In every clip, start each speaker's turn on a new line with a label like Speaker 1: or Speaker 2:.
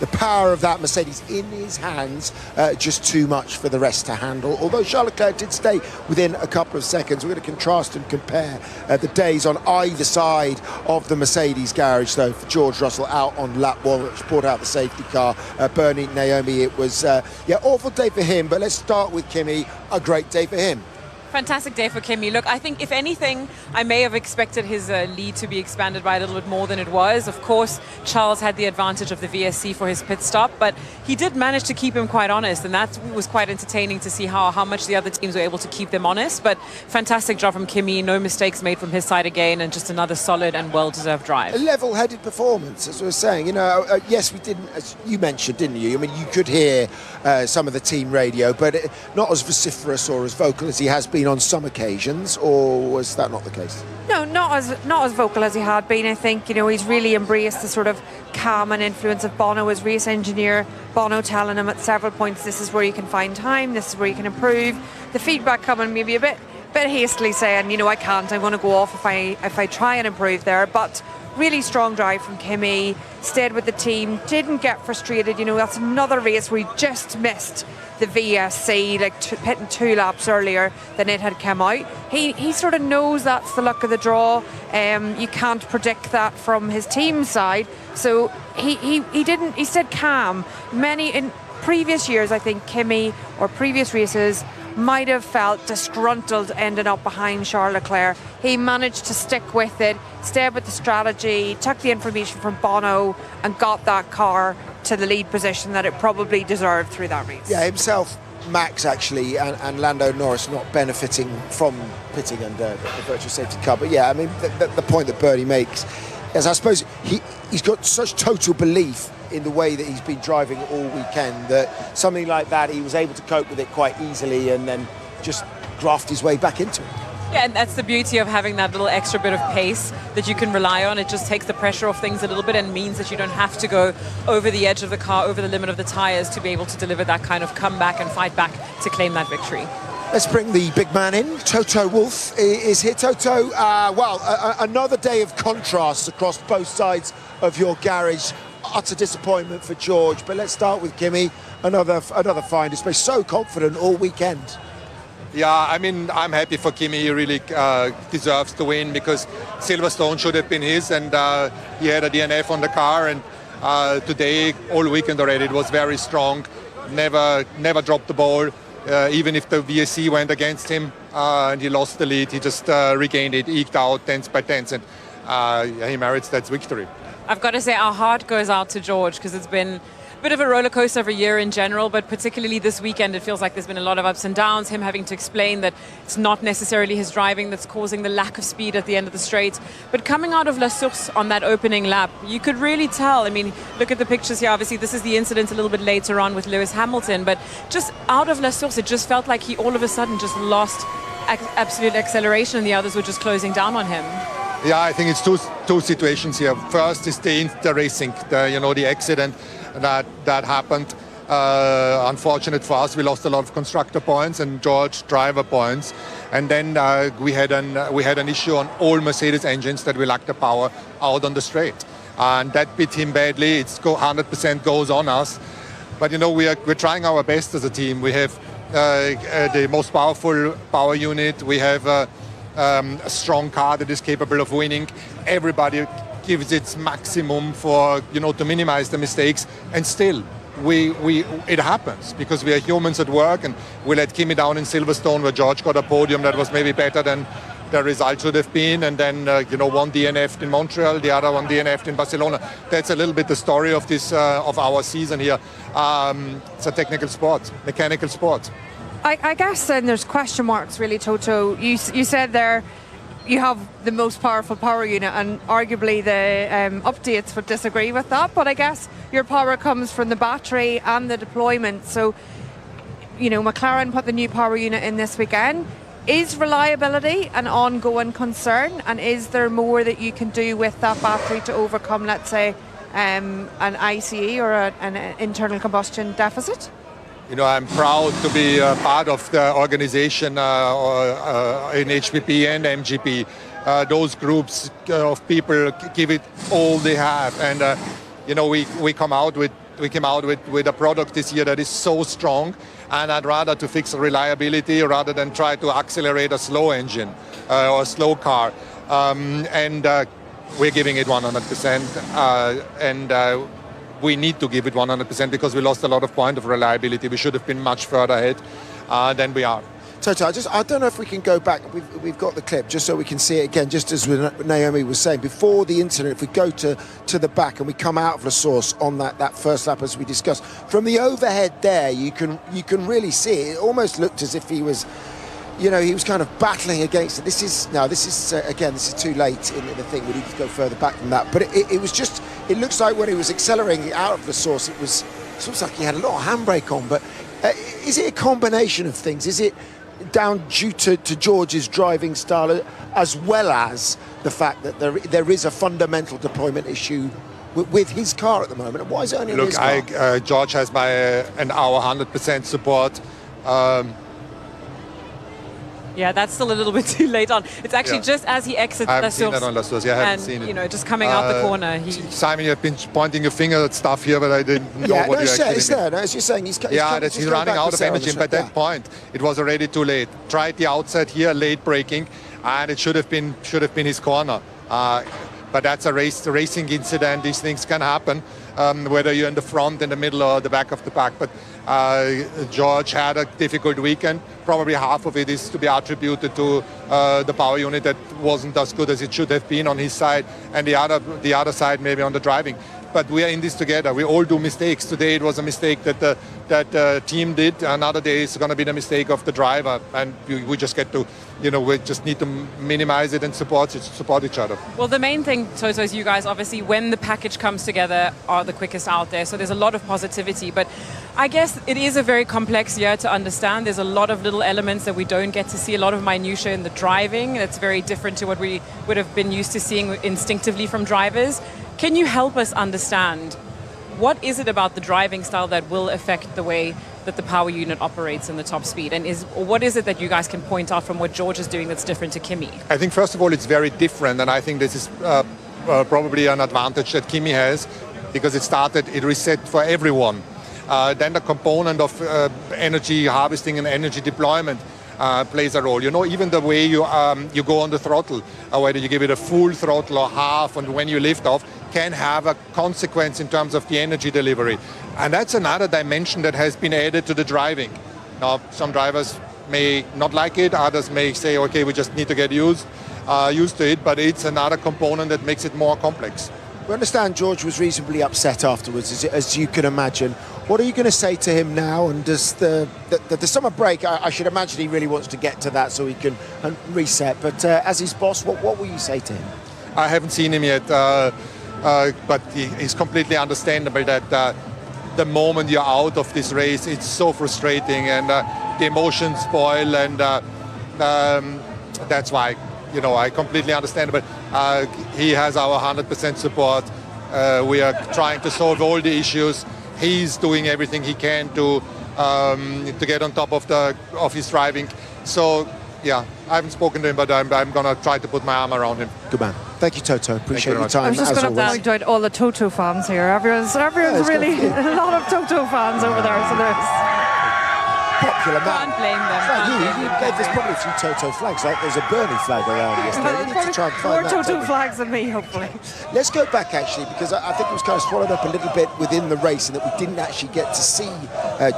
Speaker 1: the power of that Mercedes in his hands, just too much for the rest to handle. Although Charles Leclerc did stay within a couple of seconds. We're going to contrast and compare the days on either side of the Mercedes garage, though, for George Russell out on lap 1, which brought out the safety car. Bernie Naomi, it was, awful day for him, but let's start with Kimi. A great day for him.
Speaker 2: Fantastic day for Kimi. Look, I think if anything, I may have expected his lead to be expanded by a little bit more than it was. Of course, Charles had the advantage of the VSC for his pit stop, but he did manage to keep him quite honest, and that was quite entertaining to see how much the other teams were able to keep them honest. But fantastic job from Kimi, no mistakes made from his side again, and just another solid and well-deserved drive.
Speaker 1: A level-headed performance, as we were saying. Yes, we didn't, as you mentioned, didn't you? I mean, you could hear some of the team radio, but not as vociferous or as vocal as he has been on some occasions, or was that not the case?
Speaker 3: No, not as vocal as he had been. I think, he's really embraced the sort of calm and influence of Bono as race engineer. Bono telling him at several points, this is where you can find time, this is where you can improve. The feedback coming maybe a bit hastily saying, I can't, I'm going to go off if I try and improve there. But really strong drive from Kimi, stayed with the team, didn't get frustrated. That's another race where he just missed the VSC, pitting 2 laps earlier than it had come out. He sort of knows that's the luck of the draw. You can't predict that from his team side. So he stayed calm. In previous years, I think Kimi, or previous races, might have felt disgruntled ending up behind Charles Leclerc. He managed to stick with it, stayed with the strategy, took the information from Bono and got that car to the lead position that it probably deserved through that race.
Speaker 1: Yeah, himself, Max actually, and Lando Norris not benefiting from pitting under the virtual safety car. But yeah, I mean, the point that Bernie makes is, I suppose he's got such total belief in the way that he's been driving all weekend that something like that, he was able to cope with it quite easily and then just graft his way back into it.
Speaker 2: Yeah, and that's the beauty of having that little extra bit of pace that you can rely on. It just takes the pressure off things a little bit and means that you don't have to go over the edge of the car, over the limit of the tyres to be able to deliver that kind of comeback and fight back to claim that victory.
Speaker 1: Let's bring the big man in. Toto Wolff is here. Toto, another day of contrasts across both sides of your garage. Utter disappointment for George, but let's start with Kimi. Another fine display. So confident all weekend.
Speaker 4: Yeah, I mean, I'm happy for Kimi. He really deserves to win because Silverstone should have been his, and he had a DNF on the car. And today, all weekend already, it was very strong. Never dropped the ball, even if the VSC went against him and he lost the lead. He just regained it, eked out tenths by tenths, and he merits that victory.
Speaker 2: I've got to say, our heart goes out to George because it's been a bit of a roller coaster of a year in general, but particularly this weekend, it feels like there's been a lot of ups and downs, him having to explain that it's not necessarily his driving that's causing the lack of speed at the end of the straight. But coming out of La Source on that opening lap, you could really tell. I mean, look at the pictures here. Obviously, this is the incident a little bit later on with Lewis Hamilton, but just out of La Source, it just felt like he all of a sudden just lost absolute acceleration and the others were just closing down on him.
Speaker 4: Yeah, I think it's two situations here. First is the racing, the accident that happened. Unfortunate for us, we lost a lot of constructor points and George driver points. And then we had an issue on all Mercedes engines that we lacked the power out on the straight, and that bit him badly. It's 100% goes on us. But we're trying our best as a team. We have the most powerful power unit. We have a strong car that is capable of winning. Everybody gives its maximum for to minimize the mistakes, and still it happens because we are humans at work, and we let Kimi down in Silverstone where George got a podium that was maybe better than the result should have been, and then one DNF'd in Montreal, the other one DNF'd in Barcelona. That's a little bit the story of this of our season here. It's a technical sport, mechanical sport.
Speaker 3: I guess then there's question marks really, Toto. You said there you have the most powerful power unit, and arguably the updates would disagree with that, but I guess your power comes from the battery and the deployment. So McLaren put the new power unit in this weekend. Is reliability an ongoing concern, and is there more that you can do with that battery to overcome, let's say, an ICE or an internal combustion deficit?
Speaker 4: I'm proud to be part of the organization in HPP and MGP. Those groups of people give it all they have, and we come out with with a product this year that is so strong, and I'd rather to fix reliability rather than try to accelerate a slow engine or a slow car. We're giving it 100%, we need to give it 100% because we lost a lot of point of reliability. We should have been much further ahead than we are.
Speaker 1: Toto, I don't know if we can go back. We've got the clip just so we can see it again, just as Naomi was saying. Before the incident, if we go to the back and we come out of the source on that first lap as we discussed, from the overhead there, you can really see it. It almost looked as if he was, he was kind of battling against it. This is too late in the thing. We need to go further back than that. But it was just, it looks like when he was accelerating out of the source, it looks like he had a lot of handbrake on. But is it a combination of things? Is it down due to George's driving style, as well as the fact that there is a fundamental deployment issue with his car at the moment? And why is it only his car?
Speaker 4: George has our 100% support.
Speaker 2: Yeah, that's still a little bit too late on. It's actually just as he exits
Speaker 4: I
Speaker 2: the
Speaker 4: haven't seen that on La Source. I haven't seen it.
Speaker 2: Just coming out the corner.
Speaker 4: Simon, you've been pointing your finger at stuff here, but I didn't know what you actually
Speaker 1: mean. No, as you're saying, he's
Speaker 4: running out of energy. But that point, it was already too late. Tried the outside here, late braking, and it should have been his corner. But that's a racing incident. These things can happen, whether you're in the front, in the middle, or the back of the pack. But George had a difficult weekend. Probably half of it is to be attributed to the power unit that wasn't as good as it should have been on his side, and the other side maybe on the driving. But we are in this together. We all do mistakes. Today it was a mistake that the team did. Another day it's going to be the mistake of the driver, and we just get to, we just need to minimize it and support each other.
Speaker 2: Well, the main thing, Toto, is you guys obviously, when the package comes together, are the quickest out there. So there's a lot of positivity. But I guess it is a very complex year to understand. There's a lot of little elements that we don't get to see, a lot of minutiae in the driving. That's very different to what we would have been used to seeing instinctively from drivers. Can you help us understand what is it about the driving style that will affect the way that the power unit operates in the top speed? And what is it that you guys can point out from what George is doing that's different to Kimi?
Speaker 4: I think, first of all, it's very different. And I think this is probably an advantage that Kimi has, because it reset for everyone. Then the component of energy harvesting and energy deployment plays a role. Even the way you go on the throttle, whether you give it a full throttle or half, and when you lift off, can have a consequence in terms of the energy delivery. And that's another dimension that has been added to the driving. Now, some drivers may not like it, others may say, okay, we just need to get used to it, but it's another component that makes it more complex.
Speaker 1: We understand George was reasonably upset afterwards, as you can imagine. What are you going to say to him now? And does the summer break, I should imagine he really wants to get to that so he can reset. But as his boss, what will you say to him?
Speaker 4: I haven't seen him yet, but he's completely understandable that the moment you're out of this race, it's so frustrating, and the emotions spoil, and that's why, I completely understand. But he has our 100% support. We are trying to solve all the issues. He's doing everything he can to get on top of his driving. So, yeah, I haven't spoken to him, but I'm going to try to put my arm around him.
Speaker 1: Good man. Thank you, Toto. Appreciate your time.
Speaker 3: I was just going to point out all the Toto fans here. Everyone's really a lot of Toto fans over there. So there's
Speaker 1: popular man.
Speaker 2: Can't blame them.
Speaker 1: There's probably a few Toto flags. Like there's a Bernie flag around yesterday. We need to try and find
Speaker 3: more Toto flags than me, hopefully.
Speaker 1: Let's go back, actually, because I think it was kind of swallowed up a little bit within the race, and that we didn't actually get to see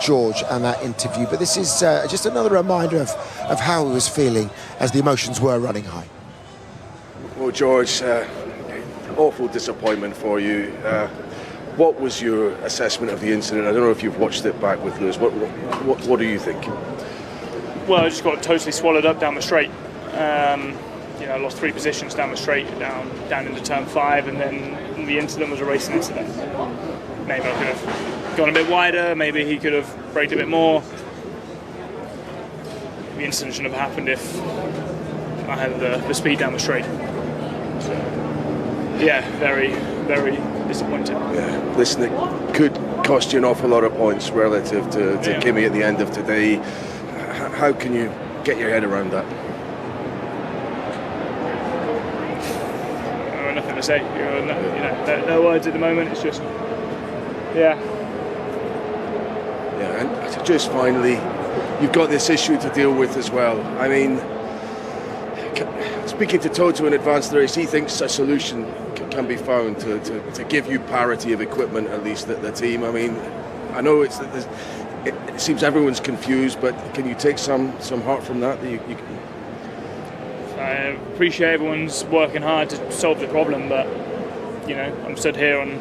Speaker 1: George and that interview. But this is just another reminder of how he was feeling as the emotions were running high.
Speaker 5: Well, George, awful disappointment for you. What was your assessment of the incident? I don't know if you've watched it back with Lewis. What do you think?
Speaker 6: Well, I just got totally swallowed up down the straight. I lost 3 positions down the straight, down into turn 5, and then the incident was a racing incident. Maybe I could have gone a bit wider. Maybe he could have braked a bit more. The incident shouldn't have happened if I had the speed down the straight. So, yeah, very, very disappointed.
Speaker 5: Yeah, listen, it could cost you an awful lot of points relative to Kimi at the end of today. How can you get your head around that?
Speaker 6: Nothing to say. No words at the moment. It's just,
Speaker 5: Yeah, and just finally, you've got this issue to deal with as well. I mean, speaking to Toto in advance of the race, he thinks a solution can be found to give you parity of equipment, at least at the team. I mean, I know it seems everyone's confused, but can you take some heart from that?
Speaker 6: I appreciate everyone's working hard to solve the problem, but I'm stood here on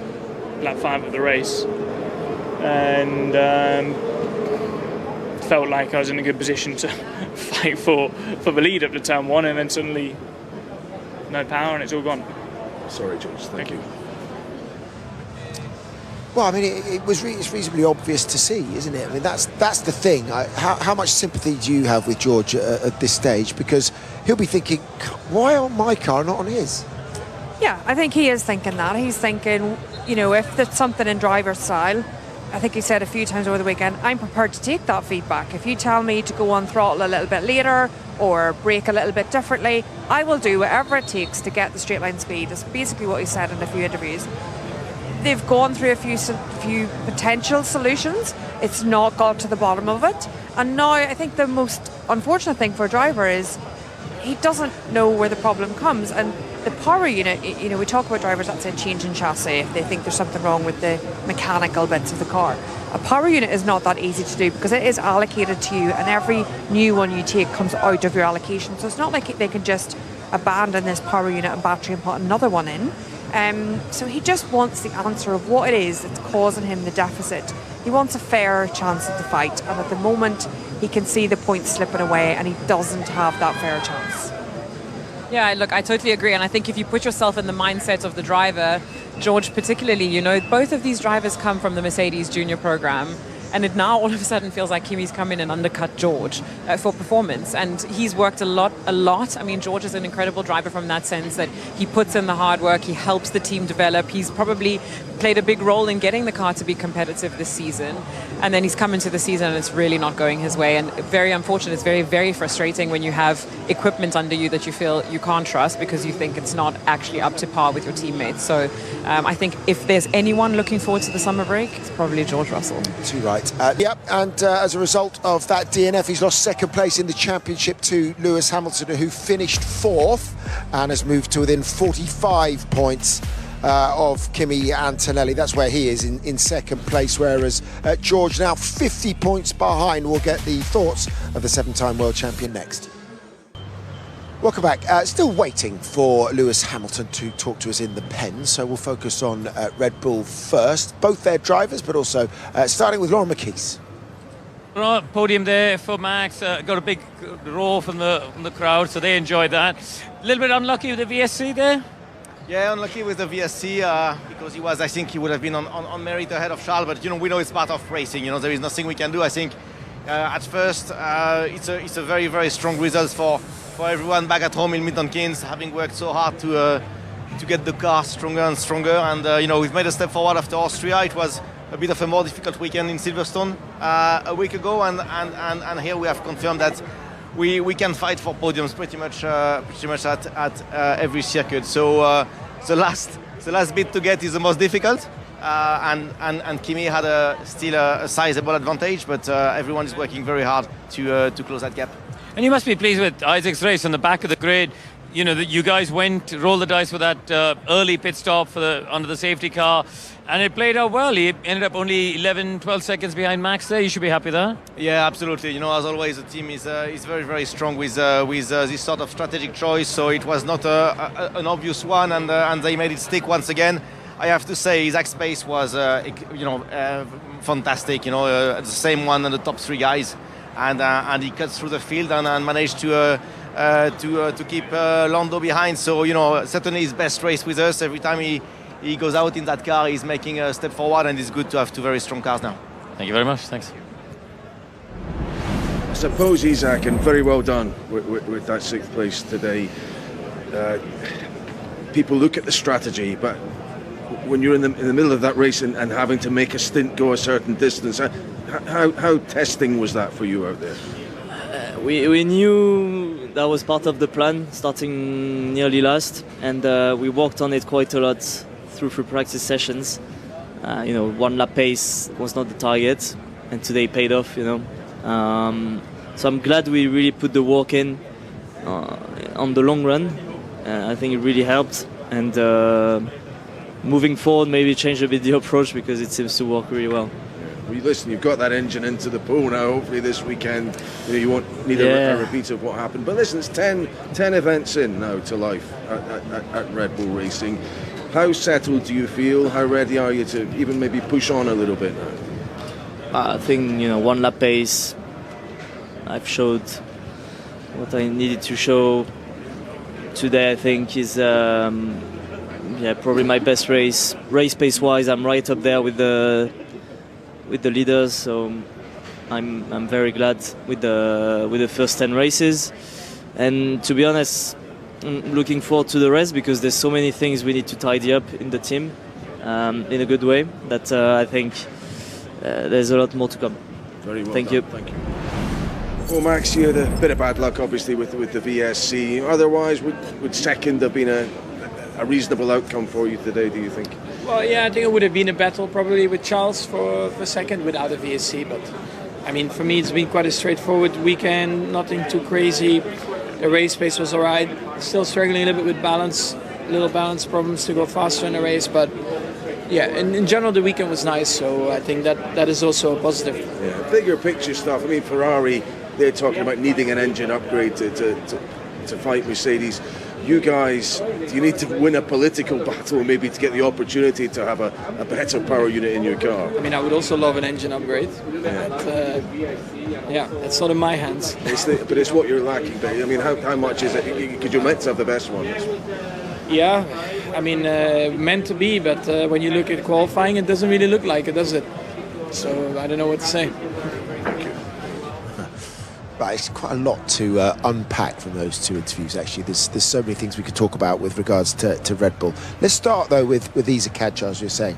Speaker 6: lap 5 of the race, and felt like I was in a good position to fight for the lead up to turn 1, and then suddenly no power and it's all gone.
Speaker 5: Sorry, George. Thank you.
Speaker 1: Well, I mean, it's reasonably obvious to see, isn't it? I mean, that's the thing. How much sympathy do you have with George at this stage? Because he'll be thinking, why on my car, not on his?
Speaker 3: Yeah, I think he is thinking that. He's thinking, if there's something in driver's style, I think he said a few times over the weekend, I'm prepared to take that feedback. If you tell me to go on throttle a little bit later or brake a little bit differently, I will do whatever it takes to get the straight line speed. That's basically what he said in a few interviews. They've gone through a few potential solutions. It's not got to the bottom of it. And now I think the most unfortunate thing for a driver is he doesn't know where the problem comes. And the power unit, we talk about drivers that say change in chassis if they think there's something wrong with the mechanical bits of the car. A power unit is not that easy to do because it is allocated to you, and every new one you take comes out of your allocation. So it's not like they can just abandon this power unit and battery and put another one in. So he just wants the answer of what it is that's causing him the deficit. He wants a fair chance at the fight, and at the moment he can see the points slipping away and he doesn't have that fair chance.
Speaker 2: Yeah, look, I totally agree. And I think if you put yourself in the mindset of the driver, George particularly, both of these drivers come from the Mercedes Junior program. And it now all of a sudden feels like Kimi's come in and undercut George for performance. And he's worked a lot. I mean, George is an incredible driver from that sense that he puts in the hard work. He helps the team develop. He's probably played a big role in getting the car to be competitive this season. And then he's come into the season and it's really not going his way. And very unfortunate. It's very, very frustrating when you have equipment under you that you feel you can't trust because you think it's not actually up to par with your teammates. So I think if there's anyone looking forward to the summer break, it's probably George Russell.
Speaker 1: Too right. And as a result of that DNF, he's lost second place in the championship to Lewis Hamilton, who finished 4th and has moved to within 45 points of Kimi Antonelli. That's where he is in second place, whereas George now 50 points behind. We'll get the thoughts of the 7-time world champion next. Welcome back. Still waiting for Lewis Hamilton to talk to us in the pen, so we'll focus on Red Bull first. Both their drivers, but also starting with Lauren McKees.
Speaker 7: Podium there for Max. Got a big roar from the crowd, so they enjoyed that. A little bit unlucky with the VSC there.
Speaker 8: Yeah, unlucky with the VSC because I think he would have been on merit ahead of Charles, but we know it's part of racing. There is nothing we can do. I think at first it's a very, very strong result for everyone back at home in Milton Keynes, having worked so hard to get the car stronger and stronger. And we've made a step forward after Austria. It was a bit of a more difficult weekend in Silverstone a week ago, and here we have confirmed that we can fight for podiums pretty much at every circuit. So the last bit to get is the most difficult. And Kimi had still a sizable advantage, but everyone is working very hard to close that gap.
Speaker 7: And you must be pleased with Isaac's race on the back of the grid. You guys rolled the dice for that early pit stop under the safety car, and it played out well. He ended up only 11-12 seconds behind Max there. You should be happy there.
Speaker 8: Yeah, absolutely. As always, the team is very, very strong with this sort of strategic choice. So it was not an obvious one, and they made it stick once again. I have to say, Isaac's pace was fantastic. The same one and the top 3 guys. And he cuts through the field and managed to keep Lando behind. So certainly his best race with us. Every time he goes out in that car, he's making a step forward, and it's good to have 2 very strong cars now.
Speaker 7: Thank you very much. Thanks.
Speaker 5: I suppose, Isaac, and very well done with that 6th place today. People look at the strategy, but when you're in the middle of that race and having to make a stint go a certain distance, how testing was that for you out there?
Speaker 9: We knew that was part of the plan, starting nearly last, and we worked on it quite a lot through practice sessions. 1 lap pace was not the target, and today paid off. So I'm glad we really put the work in on the long run. I think it really helped, and moving forward, maybe change a bit the approach because it seems to work really well.
Speaker 5: Well, listen, you've got that engine into the pool now. Hopefully this weekend you won't need a repeat of what happened. But listen, it's 10 events in now to life at Red Bull Racing. How settled do you feel? How ready are you to even maybe push on a little bit now?
Speaker 9: I think, one lap pace, I've showed what I needed to show. Today I think is probably my best race. Race pace wise, I'm right up there with the leaders, so I'm very glad with the first 10 races. And to be honest, I'm looking forward to the rest because there's so many things we need to tidy up in the team in a good way that I think there's a lot more to come.
Speaker 5: Very well
Speaker 9: Thank
Speaker 5: done.
Speaker 9: you.
Speaker 5: Thank you. Well, Max, you had a bit of bad luck, obviously, with the VSC. Otherwise, would second have been a reasonable outcome for you today, do you think?
Speaker 10: Well, yeah, I think it would have been a battle probably with Charles for second without a VSC. But, I mean, for me, it's been quite a straightforward weekend, nothing too crazy. The race pace was all right. Still struggling a little bit with little balance problems to go faster in the race. But, yeah, in general, the weekend was nice. So I think that is also a positive.
Speaker 5: Yeah, bigger picture stuff. I mean, Ferrari, they're talking about needing an engine upgrade to fight Mercedes. You guys, do you need to win a political battle maybe to get the opportunity to have a better power unit in your car?
Speaker 10: I mean, I would also love an engine upgrade.
Speaker 5: Yeah.
Speaker 10: But, it's not in my hands.
Speaker 5: But it's what you're lacking. I mean, how much is it? Because you're meant to have the best one.
Speaker 10: Yeah, I mean, meant to be, but when you look at qualifying, it doesn't really look like it, does it? So I don't know what to say.
Speaker 1: Right, it's quite a lot to unpack from those two interviews, actually. There's so many things we could talk about with regards to Red Bull. Let's start, though, with Isa Kadjar, as you're saying.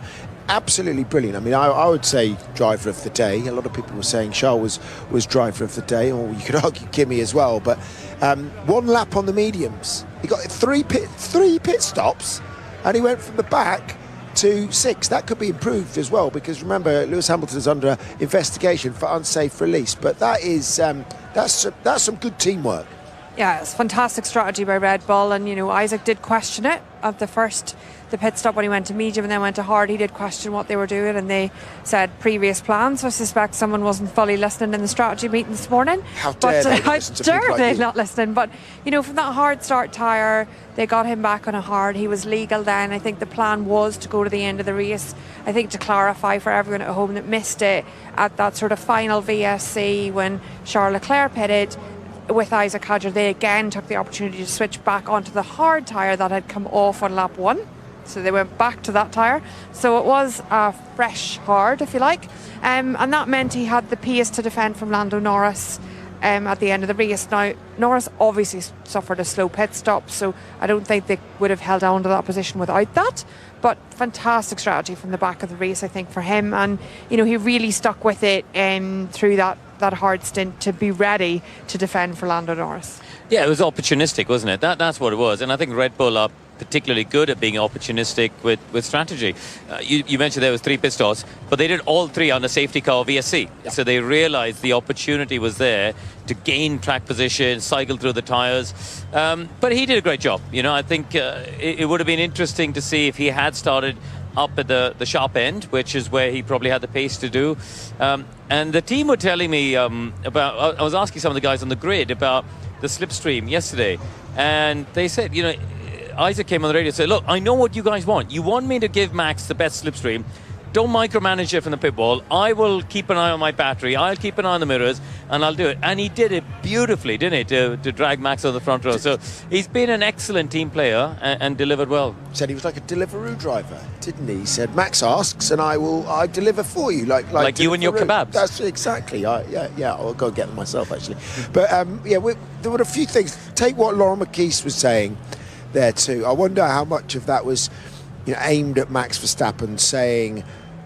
Speaker 1: Absolutely brilliant. I mean, I would say driver of the day. A lot of people were saying Charles was driver of the day, or you could argue Kimi as well. But one lap on the mediums. He got three pit stops, and he went from the back to 6. That could be improved as well, because remember, Lewis Hamilton's under investigation for unsafe release. But that is that's some good teamwork.
Speaker 3: Yeah, it's fantastic strategy by Red Bull, and Isaac did question it at the pit stop when he went to medium and then went to hard. He did question what they were doing, and they said previous plans. So I suspect someone wasn't fully listening in the strategy meeting this morning.
Speaker 1: How dare they
Speaker 3: not listening? But from that hard start tyre, they got him back on a hard. He was legal then. I think the plan was to go to the end of the race. I think to clarify for everyone at home that missed it, at that sort of final VSC when Charles Leclerc pitted with Isa Kadjar, they again took the opportunity to switch back onto the hard tyre that had come off on lap 1. So they went back to that tyre. So it was a fresh hard, if you like. And that meant he had the pace to defend from Lando Norris at the end of the race. Now, Norris obviously suffered a slow pit stop, so I don't think they would have held on to that position without that. But fantastic strategy from the back of the race, I think, for him. And, he really stuck with it through that hard stint to be ready to defend for Lando Norris.
Speaker 7: Yeah, it was opportunistic, wasn't it? That's what it was. And I think Red Bull are particularly good at being opportunistic with strategy. You mentioned there was 3 pit stops, but they did all 3 on a safety car VSC. Yeah. So they realised the opportunity was there to gain track position, cycle through the tyres. But he did a great job. I think it would have been interesting to see if he had started up at the sharp end, which is where he probably had the pace to do. And the team were telling me about, I was asking some of the guys on the grid about the slipstream yesterday, and they said, Isaac came on the radio and said, look, I know what you guys want. You want me to give Max the best slipstream. Don't micromanage it from the pit wall. I will keep an eye on my battery. I'll keep an eye on the mirrors, and I'll do it. And he did it beautifully, didn't he, to drag Max on the front row. So he's been an excellent team player and delivered well.
Speaker 1: Said he was like a Deliveroo driver, didn't he? He said, Max asks, and I deliver for you. Like
Speaker 7: you and your kebabs.
Speaker 1: That's exactly. I'll go get them myself, actually. But, there were a few things. Take what Laurent Marquis was saying there too. I wonder how much of that was aimed at Max Verstappen, saying,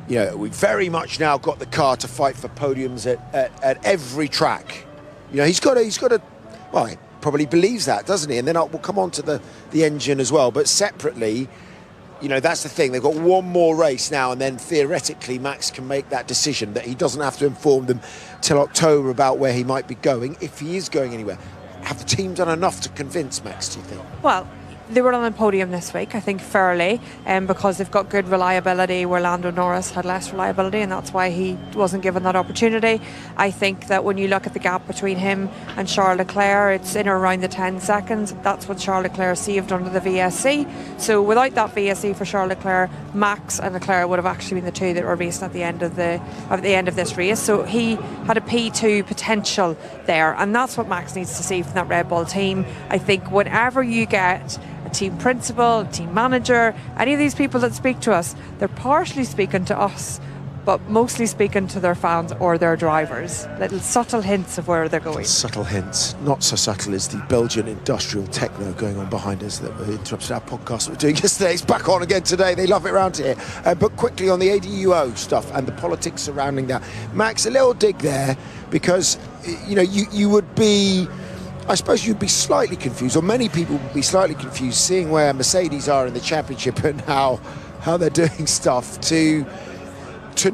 Speaker 1: we've very much now got the car to fight for podiums at every track. He's got to, well, he probably believes that, doesn't he? And then we'll come on to the engine as well. But separately, that's the thing. They've got one more race now, and then theoretically Max can make that decision that he doesn't have to inform them till October about where he might be going, if he is going anywhere. Have the team done enough to convince Max, do you think?
Speaker 3: Well, they were on the podium this week, I think, fairly, because they've got good reliability where Lando Norris had less reliability, and that's why he wasn't given that opportunity. I think that when you look at the gap between him and Charles Leclerc, it's in or around the 10 seconds. That's what Charles Leclerc saved under the VSC. So without that VSC for Charles Leclerc, Max and Leclerc would have actually been the two that were racing at the end of this race. So he had a P2 potential there, and that's what Max needs to see from that Red Bull team. I think whenever you get a team principal, a team manager, any of these people that speak to us, they're partially speaking to us, but mostly speaking to their fans or their drivers. Little subtle hints of where they're going.
Speaker 1: Subtle hints. Not so subtle as the Belgian industrial techno going on behind us that interrupted our podcast we were doing yesterday. It's back on again today. They love it around here. But quickly on the ADUO stuff and the politics surrounding that. Max, a little dig there, because you would be, I suppose you'd be slightly confused, or many people would be slightly confused, seeing where Mercedes are in the championship and how they're doing stuff to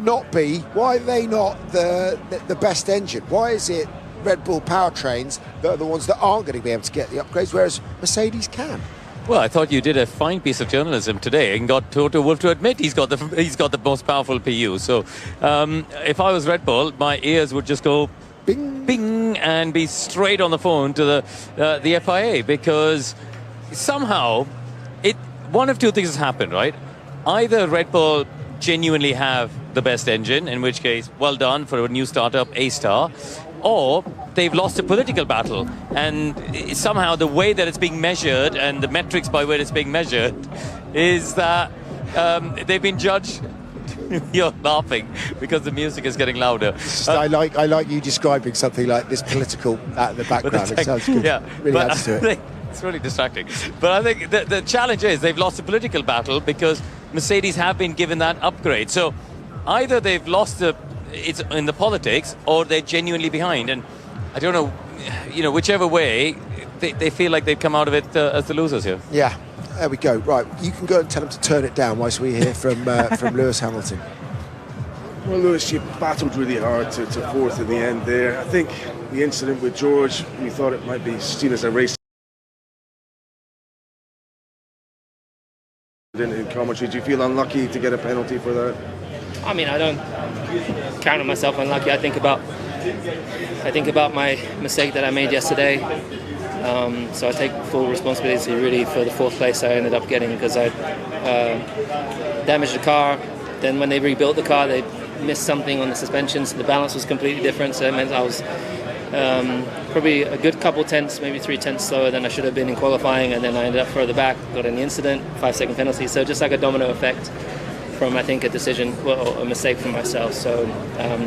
Speaker 1: not be. Why are they not the best engine? Why is it Red Bull powertrains that are the ones that aren't going to be able to get the upgrades, whereas Mercedes can?
Speaker 7: Well, I thought you did a fine piece of journalism today and got Toto Wolff to admit he's got the most powerful PU. So if I was Red Bull, my ears would just go bing, bing, and be straight on the phone to the FIA, because somehow one of two things has happened, right? Either Red Bull genuinely have the best engine, in which case, well done for a new startup, A star, or they've lost a political battle, and somehow the way that it's being measured and the metrics by which it's being measured is that they've been judged. You're laughing because the music is getting louder.
Speaker 1: I like you describing something like this political at the background. It sounds good.
Speaker 7: Yeah,
Speaker 1: really adds to it.
Speaker 7: It's really distracting. But I think the challenge is they've lost a political battle because Mercedes have been given that upgrade. So either they've lost it's in the politics, or they're genuinely behind. And I don't know, whichever way, they feel like they've come out of it as the losers here.
Speaker 1: Yeah. There we go. Right, you can go and tell them to turn it down whilst we hear from Lewis Hamilton.
Speaker 5: Well, Lewis, you battled really hard to fourth in the end there. I think the incident with George, we thought it might be seen as a race in commentary. Did you feel unlucky to get a penalty for that?
Speaker 11: I mean, I don't count myself unlucky. I think about my mistake that I made yesterday. So I take full responsibility really for the fourth place I ended up getting, because I damaged the car. Then when they rebuilt the car, they missed something on the suspensions. The balance was completely different, so it meant I was probably a good couple tenths, maybe 3 tenths slower than I should have been in qualifying, and then I ended up further back, got in the incident, 5-second penalty. So just like a domino effect from, I think, a decision, a mistake from myself. So,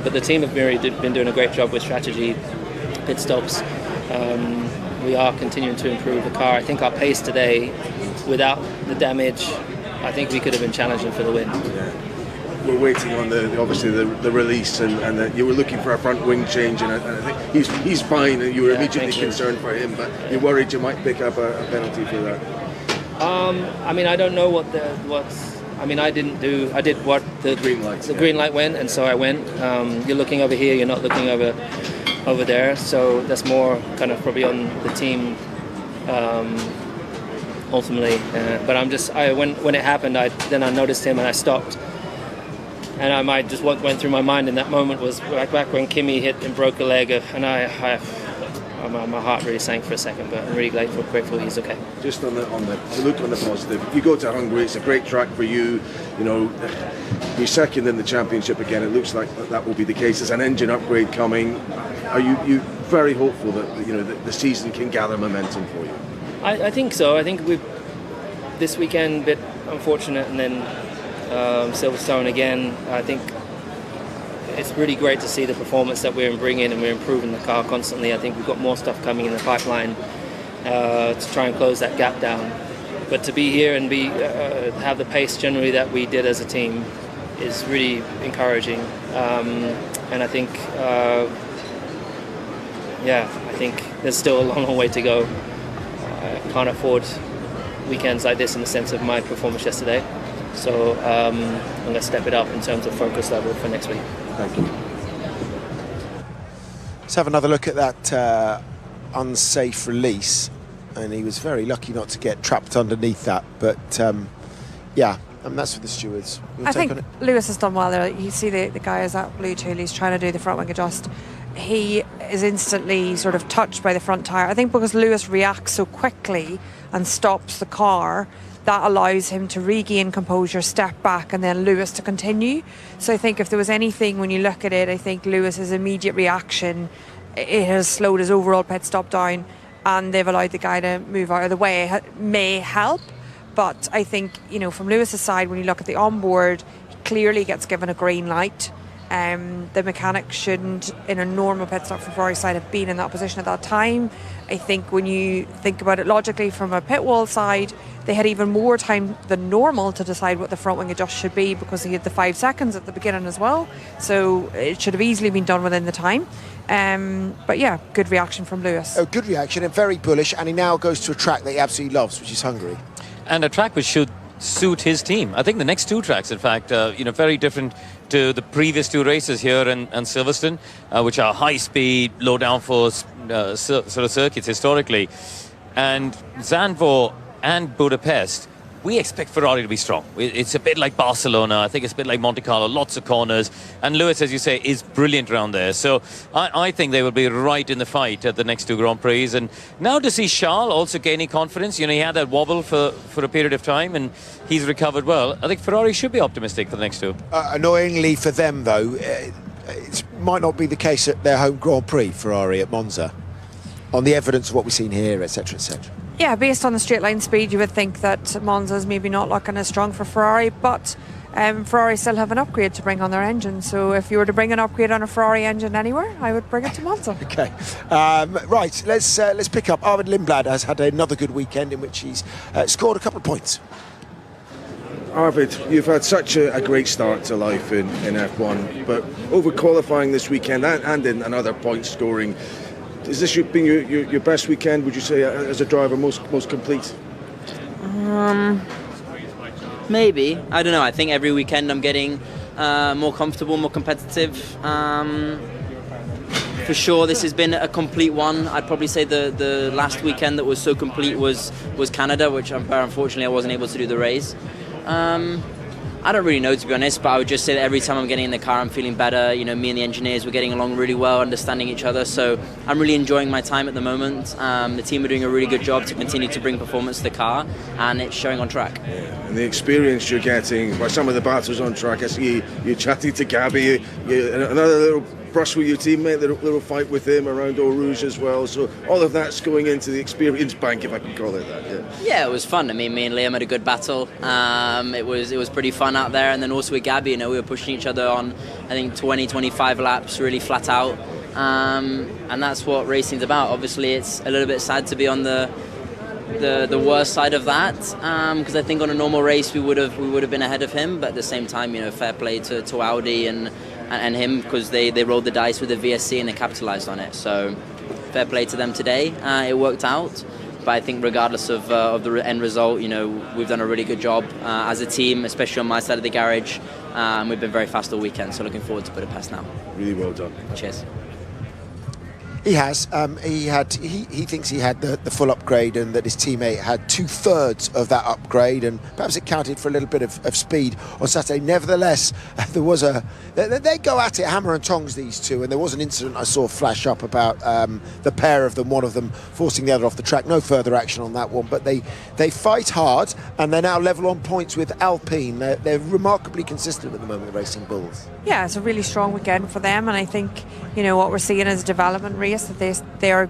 Speaker 11: but the team have been doing a great job with strategy, pit stops. We are continuing to improve the car. I think our pace today, without the damage, I think we could have been challenging for the win.
Speaker 5: Yeah. We're waiting on obviously the release, and you were looking for a front wing change, and I think he's fine, and you were immediately concerned for him, but you're worried you might pick up a penalty for that.
Speaker 11: I mean, I don't know I did what the green light went, and so I went. You're looking over here, you're not looking over there, so that's more kind of probably on the team ultimately. But when it happened, I noticed him and I stopped, and I might just what went through my mind in that moment was back when Kimi hit and broke a leg, and my heart really sank for a second, but I'm really grateful he's okay. Just
Speaker 5: on the look on the positive, you go to Hungary, it's a great track for you. You're second in the championship again. It looks like that will be the case. There's an engine upgrade coming. Are you very hopeful that the season can gather momentum for you?
Speaker 11: I think so. I think this weekend a bit unfortunate, and then Silverstone again. I think it's really great to see the performance that we're bringing, and we're improving the car constantly. I think we've got more stuff coming in the pipeline to try and close that gap down. But to be here and have the pace generally that we did as a team is really encouraging. And I think, I think there's still a long way to go. I can't afford weekends like this in the sense of my performance yesterday. So I'm going to step it up in terms of focus level for next week.
Speaker 1: Thank you. Let's have another look at that unsafe release, and he was very lucky not to get trapped underneath that, but yeah, and that's for the stewards. Your
Speaker 3: I
Speaker 1: take
Speaker 3: think
Speaker 1: on it?
Speaker 3: Lewis has done well there. You see the guy is that blue tool, he's trying to do the front wing adjust. He is instantly sort of touched by the front tyre. I think because Lewis reacts so quickly and stops the car, that allows him to regain composure, step back, and then Lewis to continue. So I think if there was anything, when you look at it, I think Lewis's immediate reaction, it has slowed his overall pit stop down, and they've allowed the guy to move out of the way. It may help, but I think, you know, from Lewis's side, when you look at the onboard, he clearly gets given a green light. The mechanic shouldn't, in a normal pit stop from Ferrari's side, have been in that position at that time. I think when you think about it logically from a pit wall side, they had even more time than normal to decide what the front wing adjust should be, because he had the 5 seconds at the beginning as well. So it should have easily been done within the time. But yeah, good reaction from Lewis.
Speaker 1: Oh, good reaction and very bullish, and he now goes to a track that he absolutely loves, which is Hungary.
Speaker 7: And a track which should suit his team. I think the next 2 tracks, in fact, very different to the previous 2 races here and Silverstone, which are high-speed, low-downforce sort of circuits historically. And Zandvoort and Budapest, we expect Ferrari to be strong. It's a bit like Barcelona. I think it's a bit like Monte Carlo, lots of corners. And Lewis, as you say, is brilliant around there. So I think they will be right in the fight at the next 2 Grand Prix. And now to see Charles also gaining confidence. You know, he had that wobble for a period of time, and he's recovered well. I think Ferrari should be optimistic for the next 2.
Speaker 1: Annoyingly for them, though, it might not be the case at their home Grand Prix, Ferrari at Monza, on the evidence of what we've seen here, etc., etc.
Speaker 3: Yeah, based on the straight line speed, you would think that Monza's maybe not looking as strong for Ferrari, but Ferrari still have an upgrade to bring on their engine. So if you were to bring an upgrade on a Ferrari engine anywhere, I would bring it to Monza.
Speaker 1: Okay, right. Let's pick up. Arvid Lindblad has had another good weekend in which he's scored a couple of points.
Speaker 5: Arvid, you've had such a great start to life in F1, but over qualifying this weekend and in another point scoring, has this been your best weekend, would you say, as a driver, most complete?
Speaker 12: Maybe. I don't know. I think every weekend I'm getting more comfortable, more competitive. For sure, this has been a complete one. I'd probably say the last weekend that was so complete was Canada, which unfortunately I wasn't able to do the race. I don't really know, to be honest, but I would just say that every time I'm getting in the car, I'm feeling better. You know, me and the engineers, we're getting along really well, understanding each other. So I'm really enjoying my time at the moment. The team are doing a really good job to continue to bring performance to the car, and it's showing on track.
Speaker 5: Yeah. And the experience you're getting by some of the battles on track, I see you're chatting to Gabby, another little brush with your teammate, little fight with him around Eau Rouge as well. So all of that's going into the experience bank, if I can call it that.
Speaker 12: Yeah, it was fun. I mean, me and Liam had a good battle. It was pretty fun out there. And then also with Gabby, you know, we were pushing each other on, I think, 20-25 laps, really flat out. And that's what racing's about. Obviously, it's a little bit sad to be on the worst side of that, because I think on a normal race we would have been ahead of him. But at the same time, you know, fair play to Audi and him, because they rolled the dice with the VSC and they capitalized on it. So fair play to them today. It worked out. But I think regardless of the end result, you know, we've done a really good job as a team, especially on my side of the garage. We've been very fast all weekend, so looking forward to Budapest now.
Speaker 5: Really well done.
Speaker 12: Cheers.
Speaker 1: He has. He thinks he had the full upgrade, and that his teammate had 2/3 of that upgrade, and perhaps it counted for a little bit of speed on Saturday. Nevertheless, there was they go at it hammer and tongs, these two, and there was an incident I saw flash up about the pair of them, one of them forcing the other off the track. No further action on that one, but they fight hard, and they're now level on points with Alpine. They're remarkably consistent at the moment, the Racing Bulls.
Speaker 3: Yeah, it's a really strong weekend for them, and I think, you know, what we're seeing is a development race that they are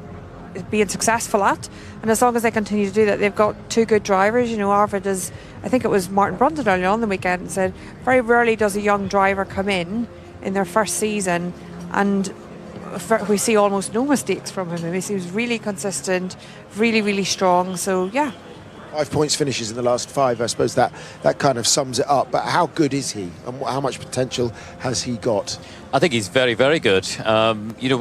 Speaker 3: being successful at, and as long as they continue to do that, they've got 2 good drivers. You know, Arvid is, I think it was Martin Brundle earlier on the weekend, said very rarely does a young driver come in their first season and we see almost no mistakes from him. He seems really consistent, really strong. So yeah,
Speaker 1: 5 points finishes in the last 5. I suppose that kind of sums it up. But how good is he, and how much potential has he got?
Speaker 7: I think he's very, very good. You know,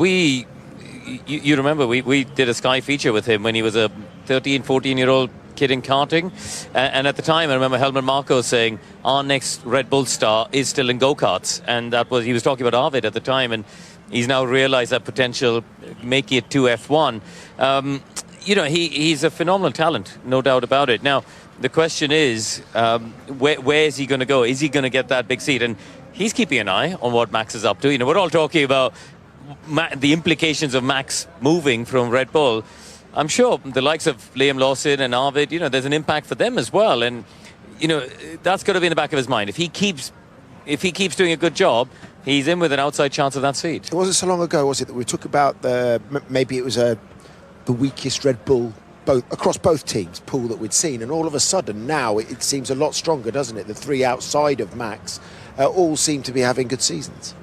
Speaker 7: you remember we did a Sky feature with him when he was a 13, 14-year-old kid in karting. And at the time, I remember Helmut Marko saying, our next Red Bull star is still in go-karts. And he was talking about Arvid at the time, and he's now realized that potential, making it to F1. He's a phenomenal talent, no doubt about it. Now, the question is, where is he going to go? Is he going to get that big seat? And he's keeping an eye on what Max is up to. We're all talking about the implications of Max moving from Red Bull. I'm sure the likes of Liam Lawson and Arvid, there's an impact for them as well. And, that's got to be in the back of his mind. If he keeps doing a good job, he's in with an outside chance of that seat.
Speaker 1: It wasn't so long ago, was it, that we talked about maybe it was the weakest Red Bull across both teams pool that we'd seen, and all of a sudden now it seems a lot stronger, doesn't it? The three outside of Max all seem to be having good seasons.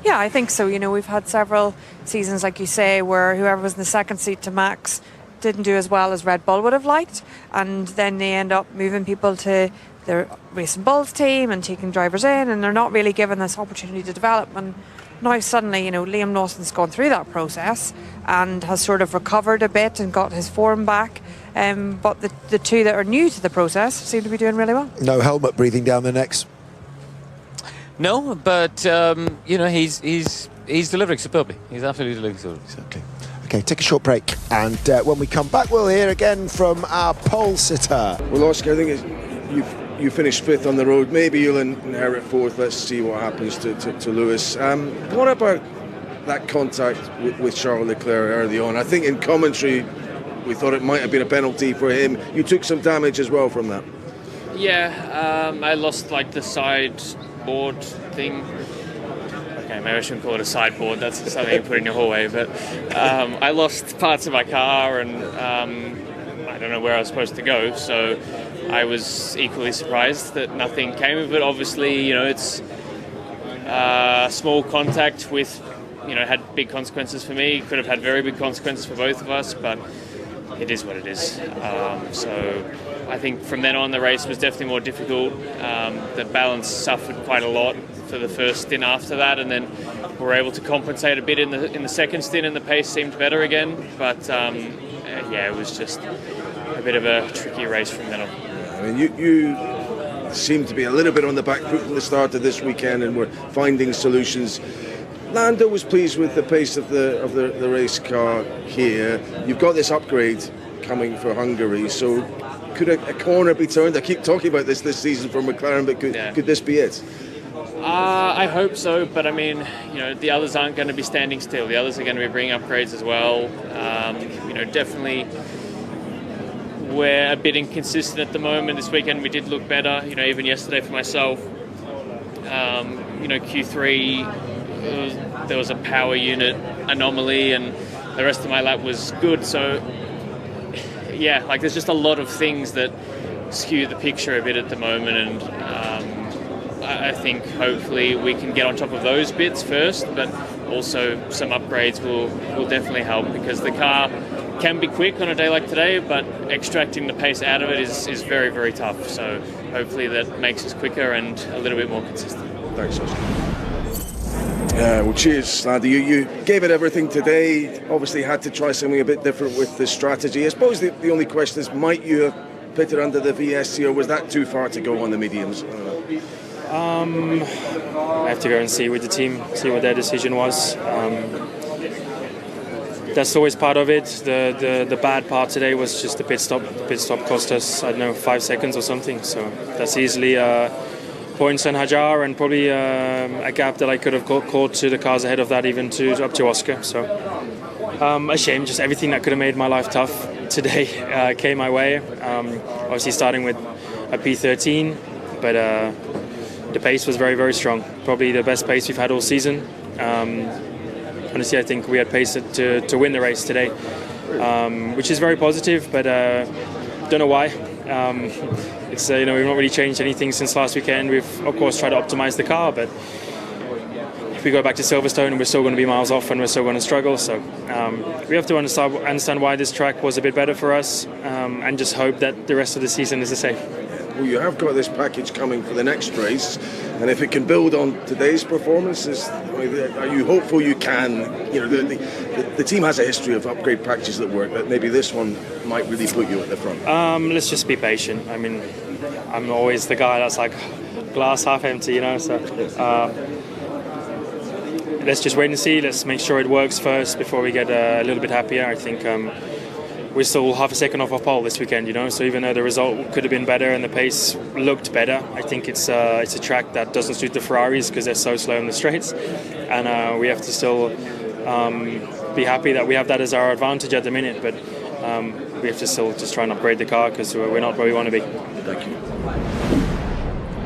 Speaker 3: Yeah, I think so. We've had several seasons, like you say, where whoever was in the second seat to Max didn't do as well as Red Bull would have liked, and then they end up moving people to their Racing Bulls team and taking drivers in, and they're not really given this opportunity to develop. And now suddenly, Liam Lawson's gone through that process and has sort of recovered a bit and got his form back. But the two that are new to the process seem to be doing really well.
Speaker 1: No helmet breathing down their necks.
Speaker 7: No, but he's delivering superbly. He's absolutely delivering superbly.
Speaker 1: Exactly. Okay, take a short break, and when we come back, we'll hear again from our pole sitter.
Speaker 5: Well, Oscar, I think you finished fifth on the road. Maybe you'll inherit fourth. Let's see what happens to Lewis. What about that contact with Charles Leclerc early on? I think in commentary we thought it might have been a penalty for him. You took some damage as well from that.
Speaker 11: Yeah, I lost the side board thing. Okay, maybe I shouldn't call it a sideboard. That's something you put in your hallway. But I lost parts of my car, and I don't know where I was supposed to go. So I was equally surprised that nothing came of it. Obviously, it's small contact with, had big consequences for me. Could have had very big consequences for both of us, but it is what it is. So I think from then on the race was definitely more difficult. The balance suffered quite a lot for the first stint after that, and then we were able to compensate a bit in the second stint, and the pace seemed better again. But it was just a bit of a tricky race from then on.
Speaker 5: I mean, you seem to be a little bit on the back foot from the start of this weekend, and we're finding solutions. Lando was pleased with the pace of the race car here. You've got this upgrade coming for Hungary, so could a corner be turned? I keep talking about this season for McLaren, but could this be it?
Speaker 11: I hope so, but I mean, the others aren't going to be standing still. The others are going to be bringing upgrades as well. Definitely we're a bit inconsistent at the moment. This weekend we did look better, even yesterday for myself. Q3, there was a power unit anomaly, and the rest of my lap was good. So, there's just a lot of things that skew the picture a bit at the moment, and I think hopefully we can get on top of those bits first, but also some upgrades will definitely help, because the car can be quick on a day like today, but extracting the pace out of it is very, very tough. So hopefully that makes us quicker and a little bit more consistent.
Speaker 5: Thanks, Oscar. Well, cheers, Landy. You gave it everything today. Obviously had to try something a bit different with the strategy. I suppose the only question is, might you have put it under the VSC, or was that too far to go on the mediums?
Speaker 13: I have to go and see with the team, see what their decision was. That's always part of it. The bad part today was just the pit stop. The pit stop cost us, 5 seconds or something. So that's easily points on Hajar, and probably a gap that I could have caught to the cars ahead of that, even up to Oscar. So a shame. Just everything that could have made my life tough today came my way. Obviously starting with a P13, but the pace was very, very strong. Probably the best pace we've had all season. Honestly, I think we had pace to win the race today, which is very positive, but don't know why. It's we've not really changed anything since last weekend. We've of course tried to optimize the car, but if we go back to Silverstone, we're still going to be miles off, and we're still going to struggle. So we have to understand why this track was a bit better for us, and just hope that the rest of the season is the same.
Speaker 5: well, you have got this package coming for the next race, and if it can build on today's performances, are you hopeful you can? You know, the team has a history of upgrade packages that work, but maybe this one might really put you at the front.
Speaker 13: Let's just be patient. I mean, I'm always the guy that's like glass half empty, you know. So let's just wait and see. Let's make sure it works first before we get a little bit happier. I think we're still half a second off our pole this weekend, you know. So even though the result could have been better and the pace looked better, I think it's a track that doesn't suit the Ferraris because they're so slow in the straights, and we have to still be happy that we have that as our advantage at the minute. But we have to still just try and upgrade the car because we're not where we want to be.
Speaker 5: Thank you.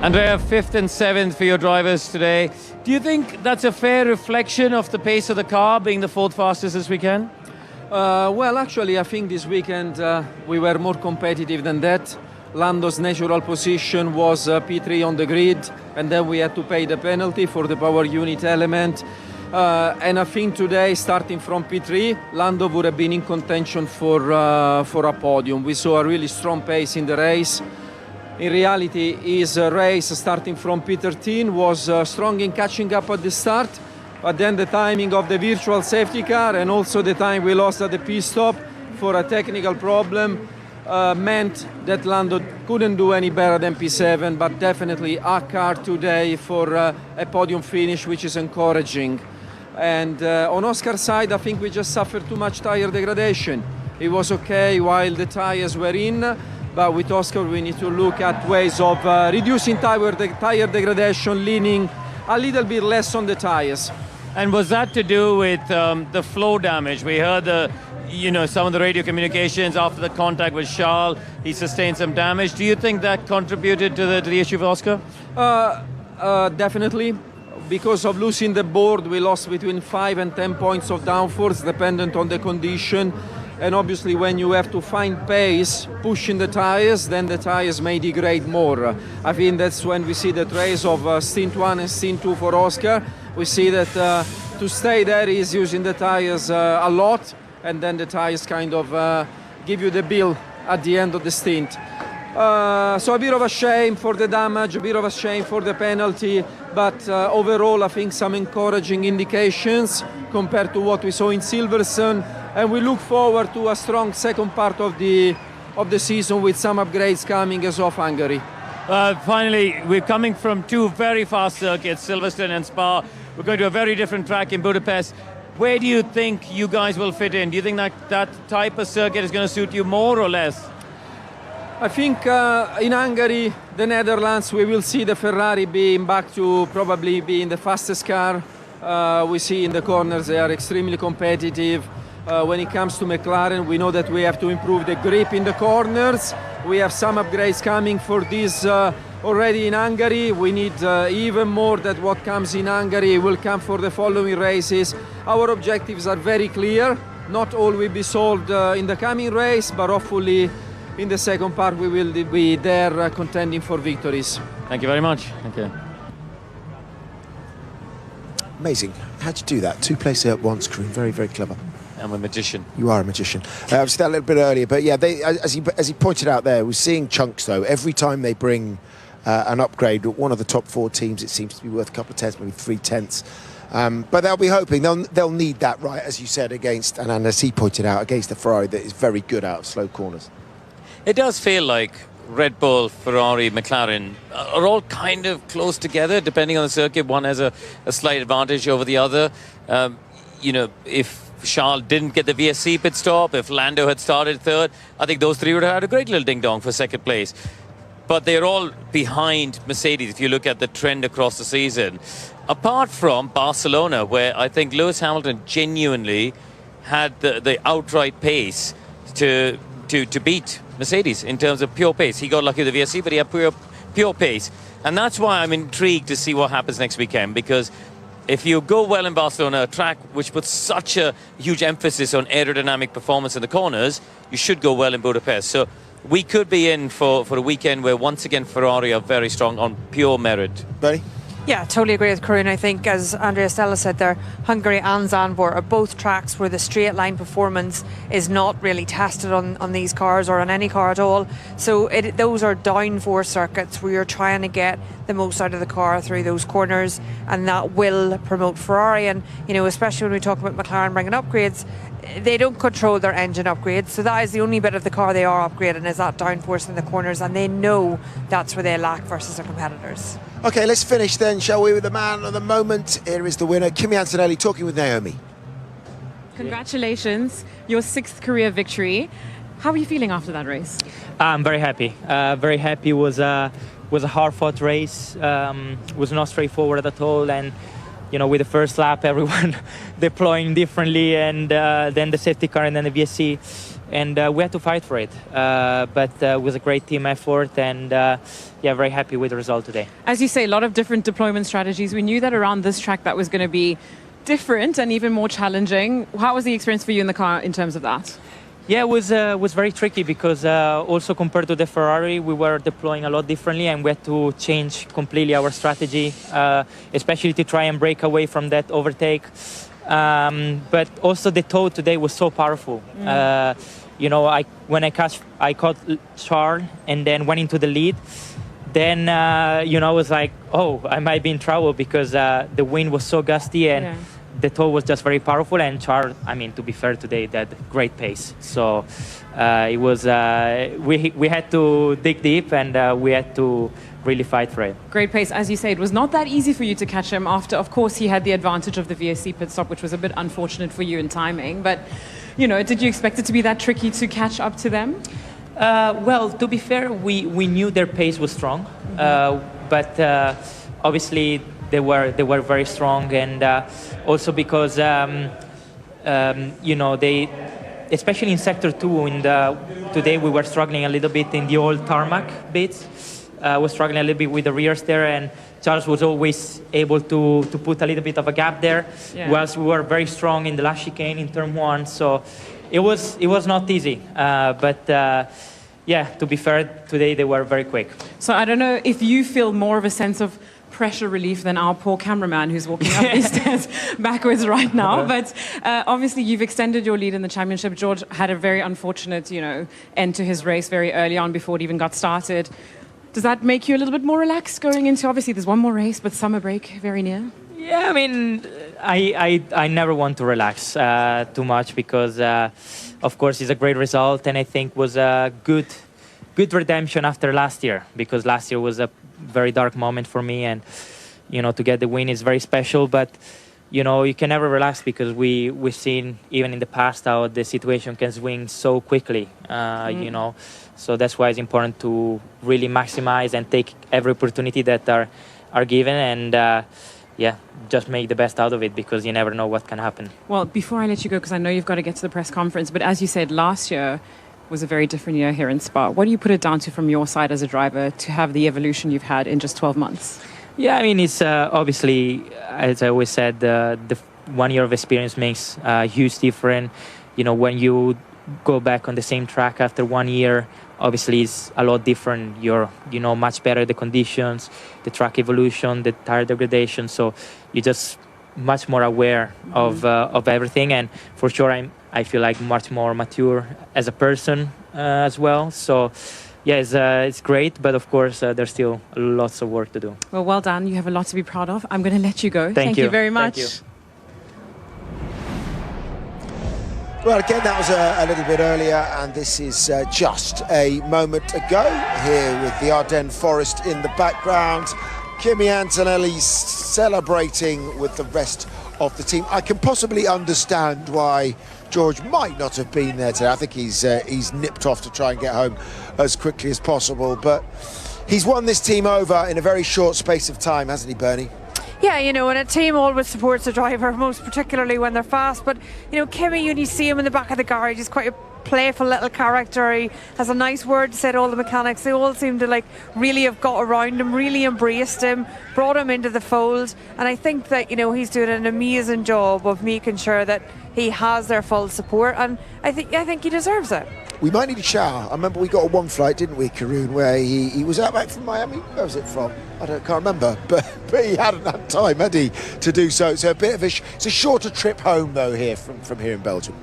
Speaker 7: Andrea, 5th and 7th for your drivers today. Do you think that's a fair reflection of the pace of the car being the 4th fastest this weekend?
Speaker 10: Well, actually, I think this weekend we were more competitive than that. Lando's natural position was P3 on the grid, and then we had to pay the penalty for the power unit element. And I think today, starting from P3, Lando would have been in contention for a podium. We saw a really strong pace in the race. In reality, his race starting from P13 was strong in catching up at the start, but then the timing of the virtual safety car and also the time we lost at the pit stop for a technical problem meant that Lando couldn't do any better than P7, but definitely a car today for a podium finish, which is encouraging. And on Oscar's side, I think we just suffered too much tire degradation. It was okay while the tires were in, but with Oscar we need to look at ways of reducing tire degradation, leaning a little bit less on the tires.
Speaker 7: And was that to do with the flow damage? We heard some of the radio communications after the contact with Charles. He sustained some damage. Do you think that contributed to the issue of Oscar?
Speaker 10: Definitely. Because of losing the board, we lost between 5 and 10 points of downforce, dependent on the condition. And obviously, when you have to find pace, pushing the tires, then the tires may degrade more. I think that's when we see the trace of stint 1 and stint 2 for Oscar. We see that to stay there, he's using the tires a lot, and then the tires kind of give you the bill at the end of the stint. So a bit of a shame for the damage, a bit of a shame for the penalty, but overall I think some encouraging indications compared to what we saw in Silverstone, and we look forward to a strong second part of the season with some upgrades coming as of Hungary.
Speaker 7: Finally, we're coming from two very fast circuits, Silverstone and Spa. We're going to a very different track in Budapest. Where do you think you guys will fit in? Do you think that type of circuit is going to suit you more or less?
Speaker 10: I think in Hungary, the Netherlands, we will see the Ferrari being back to probably being the fastest car. We see in the corners they are extremely competitive. When it comes to McLaren, we know that we have to improve the grip in the corners. We have some upgrades coming for this already in Hungary. We need even more that what comes in Hungary will come for the following races. Our objectives are very clear. Not all will be solved in the coming race, but hopefully in the second part we will be there contending for victories.
Speaker 7: Thank you very much. Thank you.
Speaker 1: Amazing. How'd you do that? Two places at one screen. Very, very clever.
Speaker 7: I'm a magician.
Speaker 1: You are a magician. I've said that a little bit earlier, but yeah, as he pointed out there, we're seeing chunks though. Every time they bring an upgrade, one of the top 4 teams, it seems to be worth a couple of tenths, maybe 3 tenths. But they'll be hoping they'll need that, right, as you said, against, and as he pointed out, against the Ferrari that is very good out of slow corners.
Speaker 7: It does feel like Red Bull, Ferrari, McLaren are all kind of close together, depending on the circuit. One has a slight advantage over the other. If Charles didn't get the VSC pit stop, if Lando had started third, I think those three would have had a great little ding-dong for second place. But they're all behind Mercedes if you look at the trend across the season. Apart from Barcelona, where I think Lewis Hamilton genuinely had the outright pace to beat Mercedes in terms of pure pace. He got lucky with the VSC, but he had pure pace. And that's why I'm intrigued to see what happens next weekend, because if you go well in Barcelona, a track which puts such a huge emphasis on aerodynamic performance in the corners, you should go well in Budapest. So we could be in for a weekend where once again Ferrari are very strong on pure merit.
Speaker 1: Bernie?
Speaker 3: Yeah, totally agree with Karun. I think, as Andrea Stella said there, Hungary and Zandvoort are both tracks where the straight line performance is not really tested on these cars or on any car at all. So those are downforce circuits where you're trying to get the most out of the car through those corners, and that will promote Ferrari. And, you know, especially when we talk about McLaren bringing upgrades, they don't control their engine upgrades, so that is the only bit of the car they are upgrading, is that downforce in the corners, and they know that's where they lack versus their competitors.
Speaker 1: Okay, let's finish then, shall we, with the man of the moment. Here is the winner, Kimi Antonelli, talking with Naomi.
Speaker 2: Congratulations, your 6th career victory. How are you feeling after that race?
Speaker 14: I'm very happy. Very happy. Was a hard-fought race. Was not straightforward at all, and you know, with the first lap, everyone deploying differently, and then the safety car, and then the VSC, and we had to fight for it. But it was a great team effort, and yeah, very happy with the result today.
Speaker 2: As you say, a lot of different deployment strategies. We knew that around this track that was going to be different and even more challenging. How was the experience for you in the car in terms of that?
Speaker 14: Yeah, it was very tricky because also compared to the Ferrari, we were deploying a lot differently, and we had to change completely our strategy, especially to try and break away from that overtake. But also the tow today was so powerful. You know, when I caught Charles and then went into the lead, then you know, I was like, oh, I might be in trouble because the wind was so gusty, and the tow was just very powerful. And Charles, I mean, to be fair today, they had great pace. So it was we had to dig deep, and we had to really fight for it.
Speaker 2: Great pace. As you say, it was not that easy for you to catch him after, of course, he had the advantage of the VSC pit stop, which was a bit unfortunate for you in timing. But, you know, did you expect it to be that tricky to catch up to them?
Speaker 14: Well, to be fair, we knew their pace was strong, but obviously they were very strong, and also because you know, they, especially in sector 2, today we were struggling a little bit in the old tarmac bits. Was struggling a little bit with the rears there, and Charles was always able to put a little bit of a gap there, whilst we were very strong in the last chicane in turn 1. So it was not easy, but yeah, to be fair, today they were very quick.
Speaker 2: So I don't know if you feel more of a sense of pressure relief than our poor cameraman who's walking up these stairs backwards right now. But obviously you've extended your lead in the championship. George had a very unfortunate, you know, end to his race very early on before it even got started. Does that make you a little bit more relaxed going into, obviously there's one more race, but summer break very near?
Speaker 14: Yeah, I mean, I never want to relax too much because, of course, it's a great result, and I think was a good redemption after last year, because last year was a very dark moment for me, and, you know, to get the win is very special, but, you know, you can never relax because we've seen even in the past how the situation can swing so quickly, you know. So that's why it's important to really maximize and take every opportunity that are given, and yeah, just make the best out of it, because you never know what can happen.
Speaker 2: Well, before I let you go, because I know you've got to get to the press conference, but as you said, last year was a very different year here in Spa. What do you put it down to from your side as a driver to have the evolution you've had in just 12 months?
Speaker 14: Yeah, I mean, it's obviously, as I always said, the 1 year of experience makes a huge difference. You know, when you go back on the same track after 1 year, obviously it's a lot different. You're, you know, much better the conditions, the track evolution, the tire degradation. So you're just much more aware of everything. And for sure, I feel like much more mature as a person as well. So yeah, it's great, but of course there's still lots of work to do.
Speaker 2: Well done. You have a lot to be proud of. I'm going to let you go.
Speaker 14: Thank you
Speaker 2: very much.
Speaker 14: Thank you.
Speaker 1: Well, again, that was a little bit earlier, and this is just a moment ago here with the Ardennes Forest in the background. Kimi Antonelli celebrating with the rest of the team. I can possibly understand why George might not have been there today. I think he's nipped off to try and get home as quickly as possible, but he's won this team over in a very short space of time, hasn't he, Bernie?
Speaker 3: Yeah, you know, and a team always supports a driver, most particularly when they're fast. But, you know, Kimi, when you see him in the back of the garage, he's quite a playful little character. He has a nice word to say to all the mechanics. They all seem to, like, really have got around him, really embraced him, brought him into the fold. And I think that, you know, he's doing an amazing job of making sure that he has their full support. And I think he deserves it.
Speaker 1: we might need a shower. I remember we got a one flight, didn't we, Karun, where he was out back from Miami. Where was it from? Can't remember, but he hadn't had time, had he, to do so. So a bit of it's a shorter trip home though here from here in Belgium.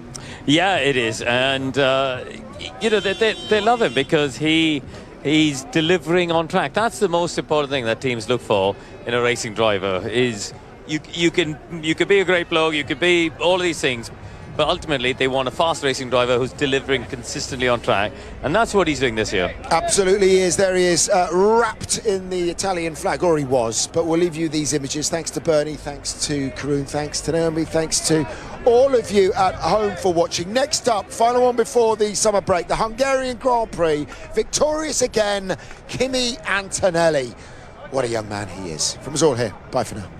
Speaker 7: Yeah, it is, and you know they love him because he's delivering on track. That's the most important thing that teams look for in a racing driver. Is you can be a great bloke, you could be all of these things, but ultimately they want a fast racing driver who's delivering consistently on track, and that's what he's doing this year.
Speaker 1: Absolutely he is. There he is, wrapped in the Italian flag, or he was, but we'll leave you these images. Thanks to Bernie, thanks to Karun, thanks to Naomi, thanks to all of you at home for watching. Next up, final one before the summer break, the Hungarian Grand Prix, victorious again, Kimi Antonelli. What a young man he is. From us all here, bye for now.